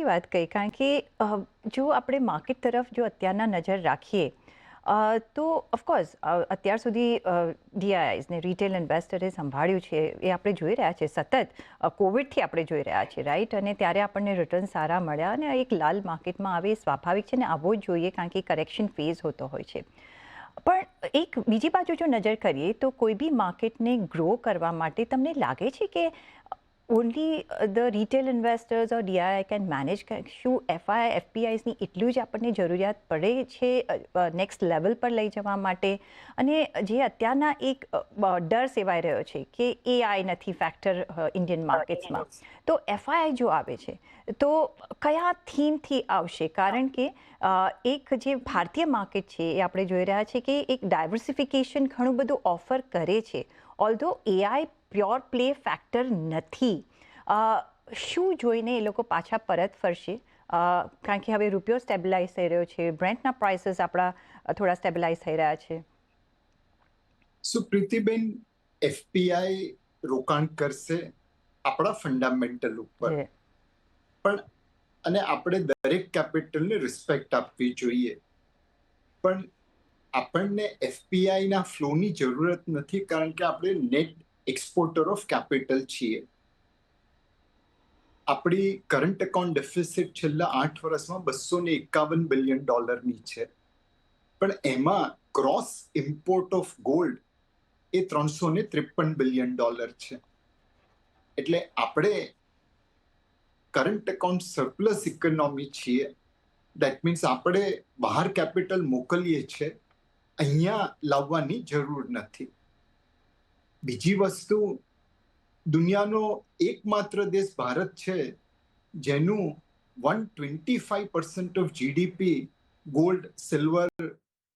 સાચી વાત કહી, કારણ કે જો આપણે માર્કેટ તરફ જો અત્યારના નજર રાખીએ તો ઓફકોર્સ અત્યાર સુધી ડીઆઈઆઈઝને રિટેલ ઇન્વેસ્ટરે સંભાળ્યું છે એ આપણે જોઈ રહ્યા છે. સતત કોવિડથી આપણે જોઈ રહ્યા છીએ, રાઈટ? અને ત્યારે આપણને રિટર્ન સારા મળ્યા અને એક લાલ માર્કેટમાં આવે એ સ્વાભાવિક છે ને આવવો જ જોઈએ, કારણ કે કરેક્શન ફેઝ હોતો હોય છે. પણ એક બીજી બાજુ જો નજર કરીએ તો કોઈ બી માર્કેટને ગ્રો કરવા માટે તમને લાગે છે કે only the retail investors or DII can manage? શું એફઆઈ એફપીઆઈઝની એટલું જ આપણને જરૂરિયાત પડે છે નેક્સ્ટ લેવલ પર લઈ જવા માટે? અને જે અત્યારના એક ડર સેવાઈ રહ્યો છે કે એઆઈ નથી ફેક્ટર ઇન્ડિયન માર્કેટ્સમાં, તો એફઆઈ જો આવે છે તો કયા થીમથી આવશે? કારણ કે એક જે ભારતીય માર્કેટ છે એ આપણે જોઈ રહ્યા છીએ કે એક ડાયવર્સિફિકેશન ઘણું બધું ઓફર કરે છે, ઓલ્ધો એઆઈ પ્યોર પ્લે ફેક્ટર નથી. શું જોઈને એ લોકો પાછા પરત ફરશે? કારણ કે હવે રૂપિયો સ્ટેબિલાઇઝ થઈ રહ્યો છે, બ્રેન્ટના પ્રાઇસીસ આપણા થોડા સ્ટેબિલાઇઝ થઈ રહ્યા છે. સુપ્રીતિબેન, એફપીઆઈ રોકાણ કરશે આપણા ફંડામેન્ટલ ઉપર, પણ અને આપણે દરેક કેપિટલને રિસ્પેક્ટ આપવી જોઈએ. પણ આપણને એફપીઆઈ ના ફ્લોની જરૂરત નથી, કારણ કે આપણે નેટ એક્સપોર્ટર ઓફ કેપિટલ છીએ. આપણી કરંટ એકાઉન્ટ ડેફિસિટ છેલ્લા 8 વર્ષમાં $251 બિલિયન છે, પણ એમાં cross import of gold A $353 billion છે. એટલે આપણે કરંટ એકાઉન્ટ સરપ્લસ ઇકોનોમી છીએ. દેટ મીન્સ આપણે બહાર કેપિટલ મોકલીએ છીએ, અહીંયા લાવવાની જરૂર નથી. બીજી વસ્તુ, દુનિયાનો એકમાત્ર દેશ ભારત છે જેનું 125% of GDP gold, silver,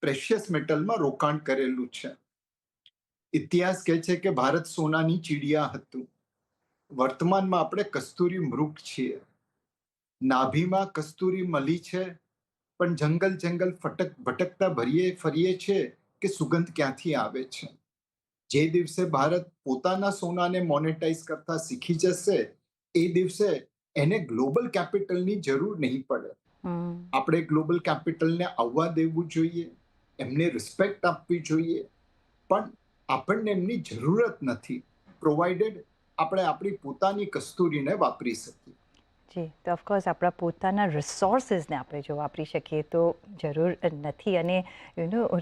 precious મેટલમાં રોકાણ કરેલું છે. ઇતિહાસ કહે છે કે ભારત સોનાની ચીડિયા હતું. વર્તમાનમાં આપણે કસ્તુરી મૃગ છીએ. નાભીમાં કસ્તુરી મળી છે, પણ જંગલ ભટકતા ફરીએ છે કે સુગંધ ક્યાંથી આવે છે. જે દિવસે ભારત પોતાના સોનાને મોનેટાઇઝ કરતા શીખી જશે, એ દિવસે એને ગ્લોબલ કેપિટલની જરૂર નહીં પડે. આપણે ગ્લોબલ કેપિટલને આવવા દેવું જોઈએ, એમને રિસ્પેક્ટ આપવી જોઈએ, પણ આપણને એમની જરૂરત નથી, પ્રોવાઇડેડ આપણે આપણી પોતાની કસ્તુરીને વાપરી શકીએ. જી, તો ઓફકોર્સ આપણા પોતાના રિસોર્સિસને આપણે જો વાપરી શકીએ તો જરૂર નથી. અને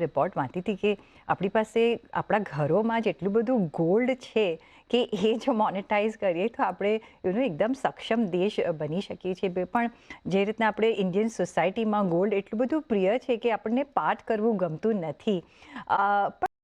રિપોર્ટ વાંચી હતી કે આપણી પાસે આપણા ઘરોમાં જ એટલું બધું ગોલ્ડ છે કે એ જો મોનેટાઇઝ કરીએ તો આપણે એકદમ સક્ષમ દેશ બની શકીએ છીએ. પણ જે રીતના આપણે ઇન્ડિયન સોસાયટીમાં ગોલ્ડ એટલું બધું પ્રિય છે કે આપણને પાર્ટ કરવું ગમતું નથી. પણ